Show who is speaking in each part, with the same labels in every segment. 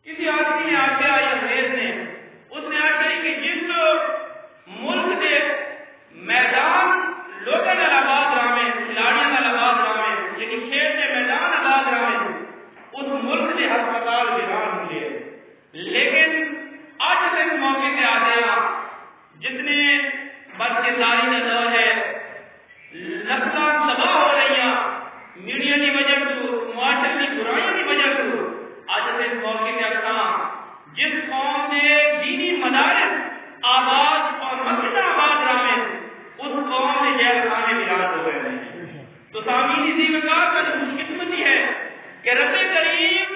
Speaker 1: کسی آدمی نے آگے آئی انگریز نے اس نے آ کہی کہ جس ملک کے میدان لوگوں نے آباد رہے کھلاڑیوں نے آباد رہے یعنی کھیل کے میدان آباد رہے اس ملک کے ہسپتال ویران ہوئے لیکن آج اس موقع پہ آتے ہیں جتنے بدکرداری کا دور ہے نسلاں تباہ ہو رہی ہیں میڈیا کی وجہ سے معاشرے کی برائیوں کی وجہ سے آج اس موقع پہ آتا جس قوم کے دینی مدارس آباد اور مسجد آباد رہے اس قوم میں جیل خانے ویران ہو گئے ہیں تو سامعین اسی وقت کا جو خوش قسمتی ہے کہ رب کریم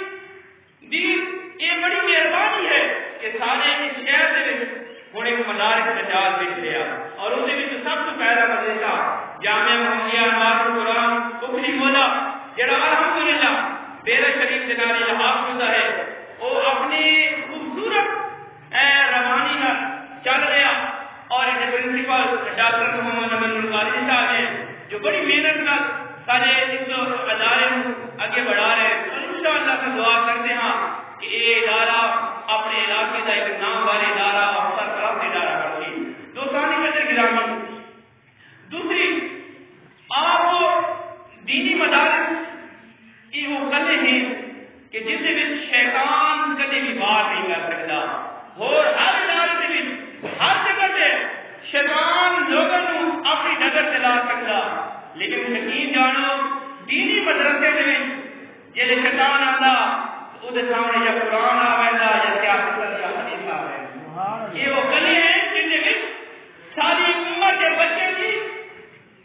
Speaker 1: دین یہ بڑی مہربانی ہے کہ سارے اس شہر کے ہوں ایک مدارس نجات بچ لیا اور اس سب تو پہلا مدرسہ جامعہ محمدیہ انوار القرآن کفری مولا جڑا الحمدللہ بیرہ شریف جناری لحاظ ہوتا ہے وہ اپنی خوبصورت روانی کا چل رہا اور اس پرنسپل ڈاکٹر محمد امین القاری صاحب ہیں جو بڑی محنت کا سارے اس ادارے آگے بڑھا رہے ہیں اور انشاءاللہ سے دعا کرتے ہیں کہ یہ ادارہ اپنے علاقے کا ایک نام والے ادارہ اور سرفراز ادارہ بڑھے دوستانی قدر گرامی دوسری آپ دینی مدارس یہ وہ قلعے ہیں کہ جس میں شیطان کدے بھی بات نہیں کر سکتا اور ہر ادارے میں ہر جگہ سے شیطان لوگوں کو اپنی نظر سے لا سکتا لیکن یقین جانو دینی مدرسے میں جیسے شیطان آتا اس سامنے یا قرآن آویلا یا سیاست یا حدیث آویلا یہ وہ قلعے ہیں جن میں ساری امت کے بچے کی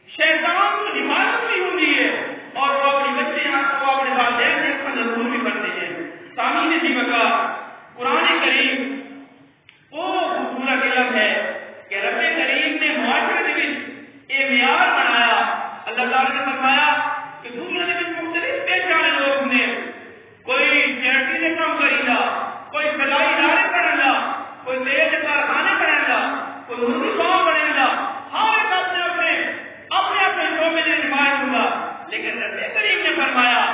Speaker 1: شیطان کو حفاظت بھی ہوتی ہے اور وہ اپنی بچے وہ اپنے والدین سے اس کا ضرور بھی کرتے ہیں سامعین اسی وقت قرآن کریم وہ خوبصورت علم ہے کہ رب کریم نے معاشرے میں ایک معیار بنایا اللہ تعالیٰ نے فرمایا کہ دنیا میں مختلف پہچانے لوگ نے کوئی چیریٹی نے کام کری گا کوئی فلاحی ادارے کرے گا کوئی تیل کارخانے کرے گا کوئی مرغی فارم بنے گا ہر ایک اپنے اپنے شعبے میں نمائش ہوگا لیکن رب کریم نے فرمایا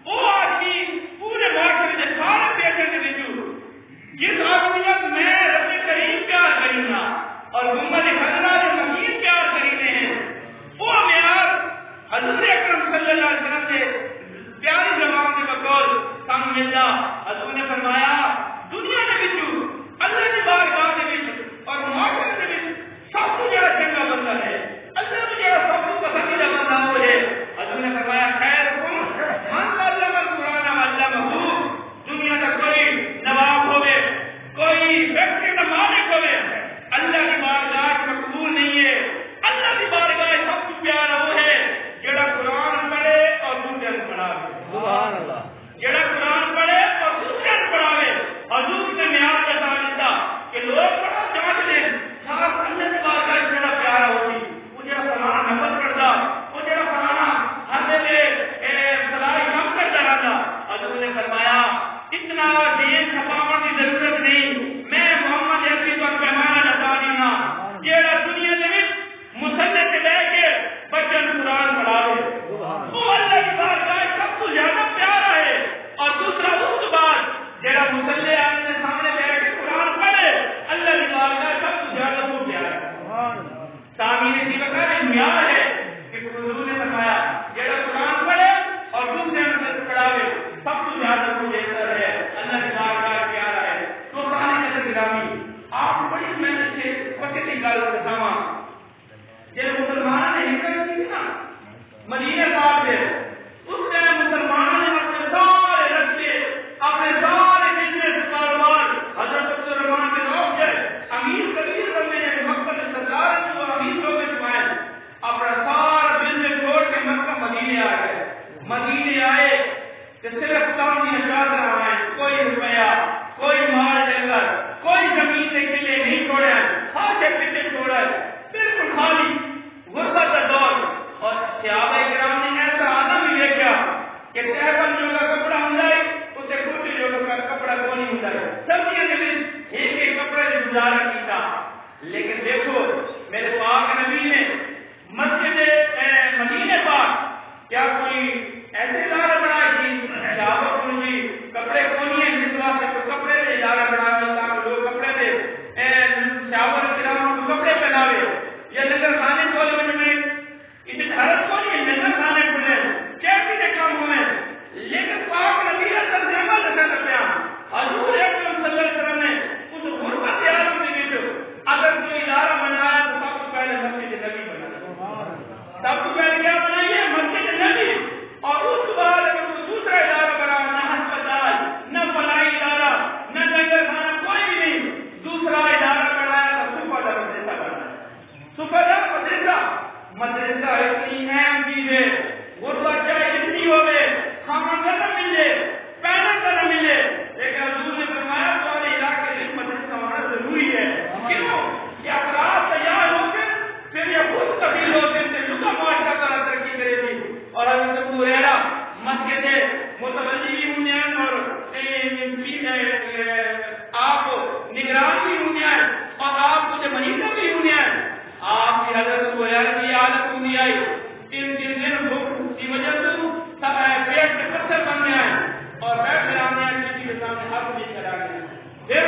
Speaker 1: وہ آدمی پورے معاشرے کے سارے پیشے کے وجود جس آدمیت میں رب کریم پیار کریں گا اور محمد حضرہ جو مکین پیار کریتے ہیں وہ معیار حضور اکرم صلی اللہ علیہ وسلم سے پیاری زبان کے بقول سامنے ملنا حضور نے فرمایا دنیا کے وجود اللہ کی بارگاہ کے وجود اور معاشرے کے وجود سب سے زیادہ چنگا بندہ ہے اللہ مجھے سب کو پسندیدہ بندہ ہو ہے حضور نے فرمایا خیر من علم القرآن علمہ دنیا کا کوئی نواب ہوئے کوئی فیکٹری کا مالک ہوئے اللہ کی بارگاہ مقبول نہیں ہے اللہ کی بارگاہ سب سے پیارا وہ ہے جڑا قرآن پڑھے اور دوسرے کو پڑھاوے سبحان اللہ جڑا قرآن پڑھے اور دوسرے کو پڑھاوے حضور نے معیار بتا دیا کہ لوگ بڑا جانچ لیں صاحب اللہ کی بارگاہ جڑا پیارا ہوتی وہ جڑا فلانا نفل کرتا وہ جڑا فلانا ہر دے فلاحی کام کرتا رہتا حضور نے فرمایا اتنا دین چھپانے کی ضرورت نہیں میں محمد عربی پر پیمانہ لگا دینا جیڑا دنیا میں مسلح سے لے کے بچن قرآن پڑھاوے وہ اللہ کی بارگاہ سب سے زیادہ پیارا ہے اور دوسرا اس کے بعد جیڑا مسلح آنے سامنے بیٹھ کے قرآن پڑھے اللہ کی بارگاہ سب سے زیادہ وہ پیارا ہے سامنے کی وقت ایک معیار ہے کہ حضور نے فرمایا جیڑا قرآن پڑھے اور دوسرے کو پڑھاوے سب سے زیادہ وہ بہتر ہے اللہ کی بارگاہ پیارا ہے تو سامنے کے گرامی آپ بڑی محنت سے وقت نکال سما جب مسلمانوں نے ہجرت کی نا مدینہ پاک سے اس ٹائم مسلمانوں نے اپنے سارے رستے اپنے سارے بزنس کاروبار حضرت عبد الرحمان کے روح سے امیر کبیر بننے نے مکہ میں سردار جو امیر لوگ چھپائے اپنا سارا بزنس چھوڑ کے مکہ مدینے آ گئے مدینے آئے کہ صرف کام کی نجات رہا ہے کوئی روپیہ کوئی مال ڈنگر کوئی زمین کے قلعے نہیں چھوڑے ہر کے پیچھے چھوڑا بالکل خالی غربت کا دور اور صحابہ کرام نے ایسا آدم ہی دیکھا کہ تہبند جو کا کپڑا ہوں جائے اسے کوٹی جو کا کپڑا کو نہیں ہوں جائے سب یہ ایک ایک کپڑے سے گزارا کیتا لیکن دیکھو میرے پاک نبی نے مسجد مدینے پاک کیا کوئی ایسے ادارہ بنائے کہ صحابہ کو جی کپڑے کو نہیں ہے جس واسطے آپ نگران بھی ہونے آئے اور آپ مجھے مریضہ بھی ہونے آئے. آپ کی حضرت کو ایسی حالت ہونے آئی 3 دن بھوک کی وجہ سے پیٹ میں پتھر بننے آئے اور پیٹ میں آنے آئے کسی کے سامنے ہاتھ بھی چلا گیا. پھر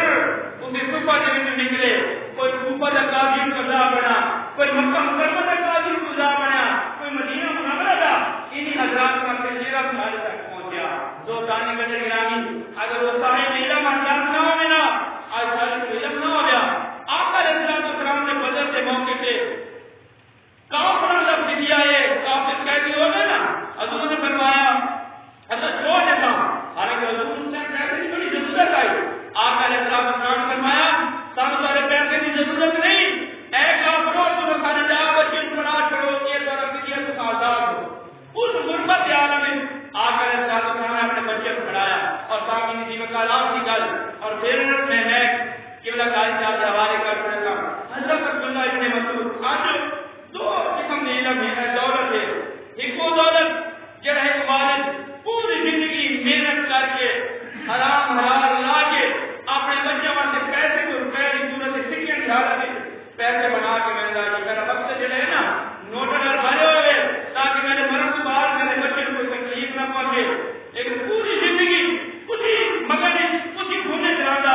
Speaker 1: اسی صبح جب نکلے کوئی اوپر قاضی قضا بنا, کوئی مکہ مکرمہ کا قاضی قضا بنا, کوئی مدینہ منورہ کا. انہی حضرات کا سلسلہ بھارت تک پہنچا. دو دانے کا نگرانی اگر وہ صاحب علم حضرات نہ ہو نا آج صاحب علم نہ ہو گیا. آقا علیہ السلام نے بدر کے موقع پہ کافر لفظ دیا ہے, کافر قیدی ہو گئے نا, حضور نے فرمایا حضرت چھوڑ دیتا ہوں. حالانکہ حضور سے پیسے کی بڑی ضرورت آئی. آقا علیہ السلام نے فرمایا سب سارے پیسے کی ضرورت نہیں, ایک کافروں تم سارے جا بچے بڑا چھوڑو یہ تو رکھ دیا تم آزاد ہو. اس غربت عالم میں آقا علیہ السلام نے اپنے بچے کو پڑھایا اور باقی نسی میں کلام کی گل اور پھر میں قبلہ قاری صاحب کے حوالے کر دیتا ہوں. حضرت عبداللہ ابن مسعود آج دو قسم کے علم ہے, دولت ہے. ایک وہ دولت جڑا ہے والد پوری زندگی محنت کر کے حرام حلال لا کے اپنے بچوں واسطے پیسے کو روپے کی صورت سے سکے کی حالت میں پیسے بنا کے مہنگا جی میرا وقت جڑے ہے نا نوٹر بھرے ہوئے تاکہ میرے مرد کے بعد میرے بچے کو کوئی تکلیف نہ پہنچے. لیکن پوری زندگی اسی مگر اسی گھومنے چلاتا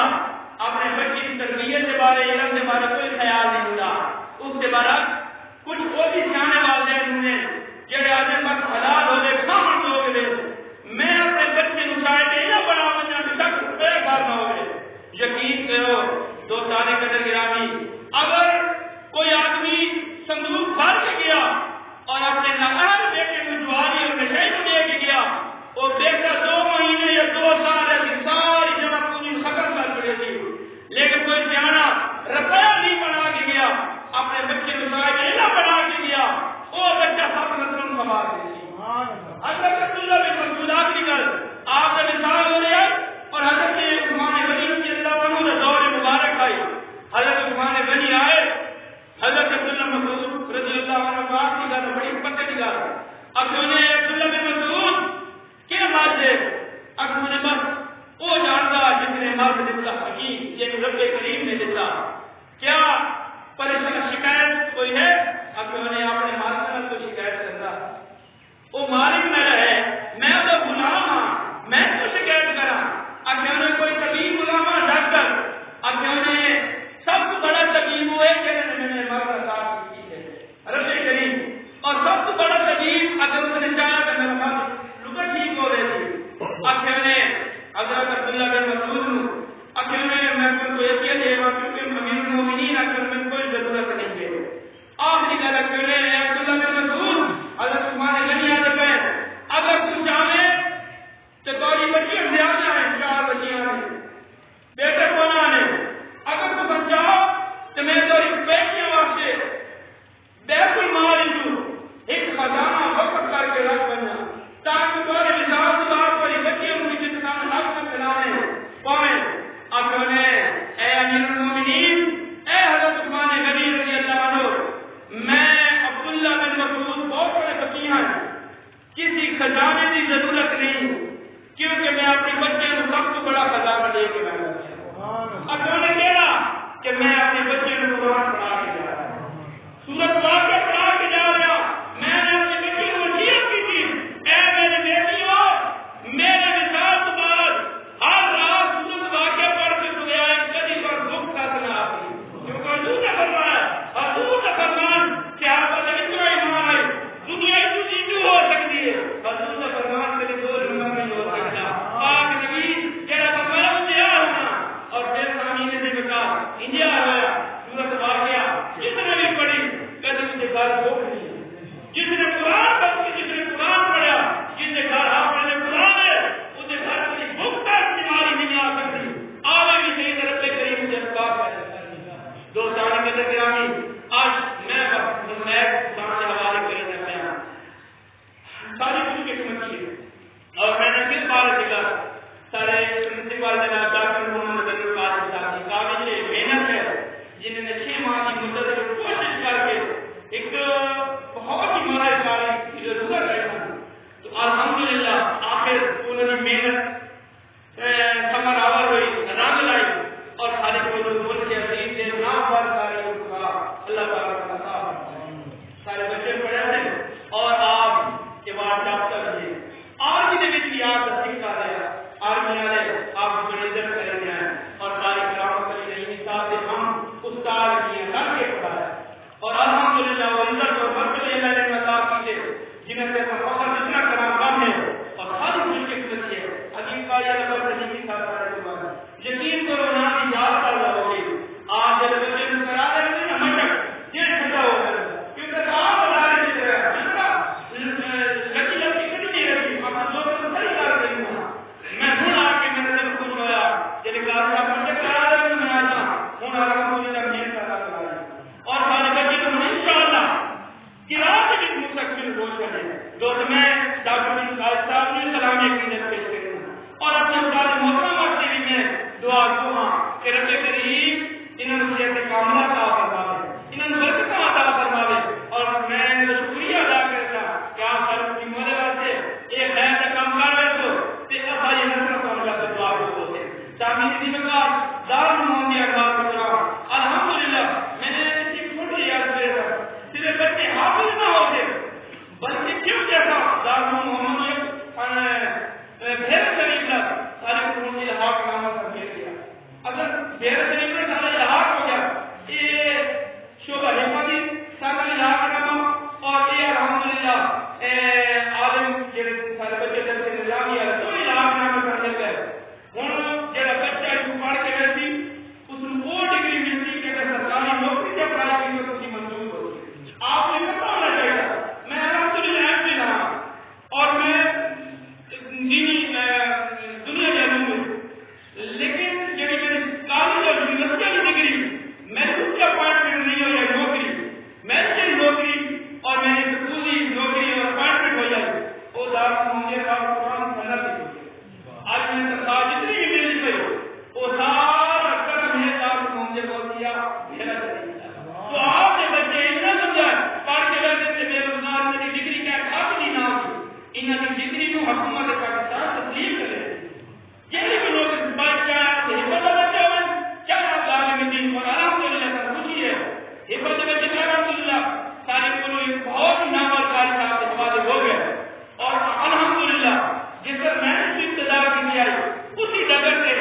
Speaker 1: اپنے بچے کی تربیت کے بارے علم کے بارے کوئی خیال نہیں ہوتا. اس کے بعد کچھ اور بھی سیانے والدین نے جڑے آدھے وقت حلال ہو گئے کام ہو گئے میں اپنے بچے کو شاید یہ بڑا بچہ تک بے کار نہ ہو گئے. یقین کرو دو سالے قدر گرامی اگر کوئی آدمی صندوق بھر کے گیا اور اپنے نااہل بیٹے کو جواری اور نشے کو دے کے گیا اور بیٹا 2 مہینے یا 2 سال ایسی ساری جمع پوری ختم کر چکے تھی. لیکن کوئی جانا روپیہ نہیں بنا کے گیا اپنے بچے کو شاید یہ بنا کے گیا وہ بچہ سب نسل سنبھال دے. حضرت عبداللہ بن مسعود کی گل آپ کا مثال ہو رہا ہے اور حضرت عثمان غنی رضی اللہ عنہ نے دور مبارک آئی. حضرت عثمان غنی آئے, حضرت عبداللہ مسعود رضی اللہ عنہ بات کی گل بڑی پتے کی گل. اب انہیں عبداللہ بن مسعود کیا بات ہے اب انہیں بس وہ جانتا جس نے مرد دیتا حکیم یہ رب کریم نے دیتا کیا پریشان شکایت کوئی ہے. اب انہیں اپنے مالک کو شکایت کرتا وہ مالک میں رہے میں تو غلام ہاں میں تو شکایت کرا. اب انہیں کوئی طبیب غلام ڈاکٹر اب انہیں سب سے بڑا طبیب ہوئے کہ میں نے مرد صاحب کی ہے رب کریم اور سب سے بڑا طبیب اگر اس نے چاہا کہ میرا مرد لکڑ ٹھیک ہو رہی تھی. اب انہیں حضرت عبداللہ بن مسعود اب انہیں میں کو یہ دے گا کیونکہ امیر المومنین اگر میں کوئی ضرورت نہیں دعا کو کہ رب کریم انہوں نے صحت کاملہ عطا فرماوے، انہوں نے برکتاں عطا فرماوے، اور میں ان کا شکریہ ادا کرتا کہ آپ ہر کی موجے واسطے ایک خیر کا کام کر رہے ہو تے اسا یہ نظر کو اللہ سے دعا کو ہوتے تعمیر دی بکار دار المعمدی اقبال کرام الحمدللہ میں نے ایک چھوٹی یاد کیا صرف بچے حافظ نہ ہوتے بلکہ کیوں جیسا دار المعمدی بھیر شریف کا سارے قرون کی لحاق نامہ کر دیا اگر بھیر شریف میں سارا لحاق ہو گیا یہ شعبہ حفاظی سارا لحاق نامہ اور یہ الحمدللہ عالم جڑے سارے بچے درس نظامی ہے تو لحاق نامہ کر دیا ہوں جڑا بچہ جو پڑھ کے ویسی اس کو وہ ڈگری ملتی کہ اگر سرکاری نوکری سے پڑھائی کی تو اس کی منظور ہوتی آپ نے پتہ ہونا چاہیے میں الحمدللہ ایم پی رہا اور میں دینی دنیا کے علوم میں لیکن جڑی میری کالج اور یونیورسٹی کی ڈگری میں اس کے اپائنٹمنٹ نہیں ہو جائے نوکری میں سے نوکری اور میری سکولی نوکری اور اپائنٹمنٹ ہو جائے وہ دار المعمدی قرآن سنت کی آج میں تنخواہ جتنی بھی مل گئی وہ سارا کرم ہے دار المعمدی کو دیا میرا تو آپ کے بچے اتنا سمجھائے پڑھ کے بیٹھے تھے بے روزگار میری ڈگری کیا حاصل ہی نہ ہوئی انہوں نے ڈگری کو حکومت پاکستان تسلیم کرے یہ بھی لوگ اس بات کا حفاظت بچہ ہوئے کیا آپ عالم دین اور الحمدللہ کا خوشی ہے حفاظت بچے الحمدللہ سارے کو ایک بہت ہی نامور کاری صاحب کے حوالے ہو گئے اور الحمدللہ جس پر میں نے ابتدا کی آئی اسی ڈگر سے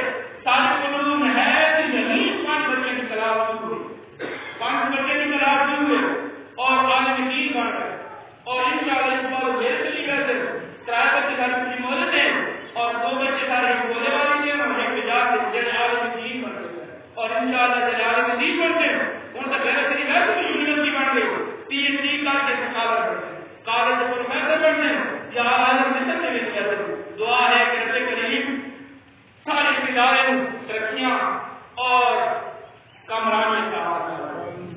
Speaker 1: سارے علوم ہے نہیں 5 بچے کی کلاس شروع ہوئی 5 بچے کی کلاس شروع ہوئے اور عالم دین بن گئے اور انشاءاللہ اس بار بھیج چلی گئے تھے کرایہ بچے سارے کسی مولے تھے اور 2 بچے سارے ایک بولے والے تھے اور ایک بجا تھے جن عالم دین بن گئے اور انشاءاللہ جن عالم دین بنتے ان کا پہلے سے ویسے بھی یونیورسٹی بن گئی PhD کر کے سکالر بن گئے کالج سے پروفیسر بن گئے یا عالم مصر سے بھی کیا دعا ہے کہ رب کریم سارے ادارے ترقیاں اور کامرانی کا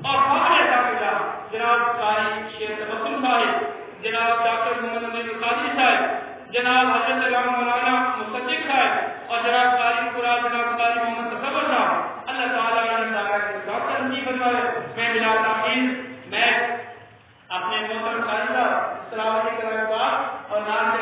Speaker 1: اور سارے داخلہ جناب قاری شیخ تبسم صاحب جناب ڈاکٹر محمد امین القادری صاحب جناب حضرت علامہ مولانا مصدق صاحب اور جناب قاری قرآن جناب قاری محمد تصور صاحب اللہ تعالیٰ ان سارا کے ساتھ نصیب فرمائے میں بلا تاخیر میں اپنے محترم قاری صاحب سلام علیکم اور نام